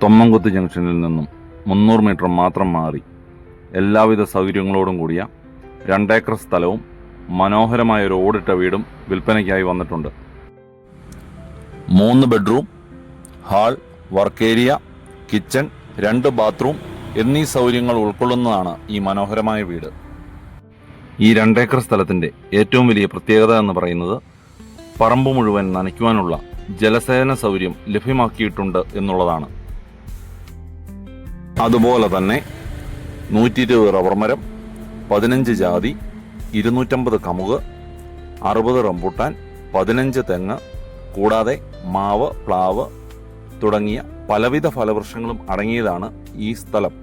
തൊമ്മൻകുത്ത് ജംഗ്ഷനിൽ നിന്നും 300 മീറ്റർ മാത്രം മാറി എല്ലാവിധ സൗകര്യങ്ങളോടും കൂടിയ 2 ഏക്കർ സ്ഥലവും മനോഹരമായ ഒരു ഓടിട്ട വീടും വിൽപ്പനയ്ക്കായി വന്നിട്ടുണ്ട്. 3 bedroom, hall, work area, kitchen, 2 bathroom എന്നീ സൗകര്യങ്ങൾ ഉൾക്കൊള്ളുന്നതാണ് ഈ മനോഹരമായ വീട്. ഈ 2 ഏക്കർ സ്ഥലത്തിൻ്റെ ഏറ്റവും വലിയ പ്രത്യേകത എന്ന് പറയുന്നത് പറമ്പ് മുഴുവൻ നനയ്ക്കുവാനുള്ള ജലസേചന സൗകര്യം ലഭ്യമാക്കിയിട്ടുണ്ട് എന്നുള്ളതാണ്. അതുപോലെ തന്നെ 120 റബ്ബർ മരം, 15 ജാതി, 250 കമുക്, 60 റംബൂട്ടാൻ, 15 തെങ്ങ്, കൂടാതെ മാവ്, പ്ലാവ് തുടങ്ങിയ പലവിധ ഫലവൃക്ഷങ്ങളും അടങ്ങിയതാണ് ഈ സ്ഥലം.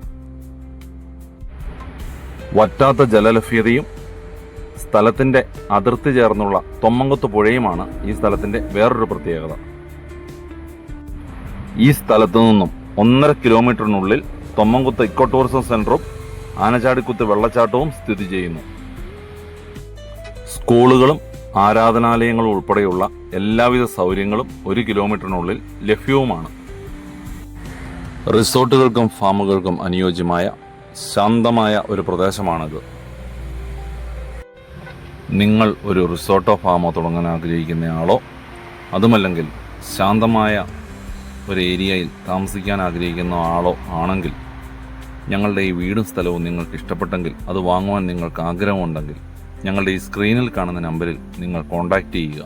വറ്റാത്ത ജലലഭ്യതയും സ്ഥലത്തിൻ്റെ അതിർത്തി ചേർന്നുള്ള തൊമ്മൻകുത്ത് പുഴയുമാണ് ഈ സ്ഥലത്തിൻ്റെ വേറൊരു പ്രത്യേകത. ഈ സ്ഥലത്തു നിന്നും 1.5 കിലോമീറ്ററിനുള്ളിൽ തൊമ്മൻകുത്ത് ഇക്കോ ടൂറിസം സെന്ററും ആനച്ചാടിക്കുത്ത് വെള്ളച്ചാട്ടവും സ്ഥിതി ചെയ്യുന്നു. സ്കൂളുകളും ആരാധനാലയങ്ങളും ഉൾപ്പെടെയുള്ള എല്ലാവിധ സൗകര്യങ്ങളും 1 കിലോമീറ്ററിനുള്ളിൽ ലഭ്യവുമാണ്. റിസോർട്ടുകൾക്കും ഫാമുകൾക്കും അനുയോജ്യമായ ശാന്തമായ ഒരു പ്രദേശമാണിത്. നിങ്ങൾ ഒരു റിസോർട്ടോ ഫാമോ തുടങ്ങാൻ ആഗ്രഹിക്കുന്നയാളോ അതുമല്ലെങ്കിൽ ശാന്തമായ ഒരു ഏരിയയിൽ താമസിക്കാൻ ആഗ്രഹിക്കുന്ന ആളോ ആണെങ്കിൽ ഞങ്ങളുടെ ഈ വീടും സ്ഥലവും നിങ്ങൾക്ക് ഇഷ്ടപ്പെട്ടെങ്കിൽ, അത് വാങ്ങുവാൻ നിങ്ങൾക്ക് ആഗ്രഹമുണ്ടെങ്കിൽ ഞങ്ങളുടെ ഈ സ്ക്രീനിൽ കാണുന്ന നമ്പറിൽ നിങ്ങൾ കോൺടാക്റ്റ് ചെയ്യുക.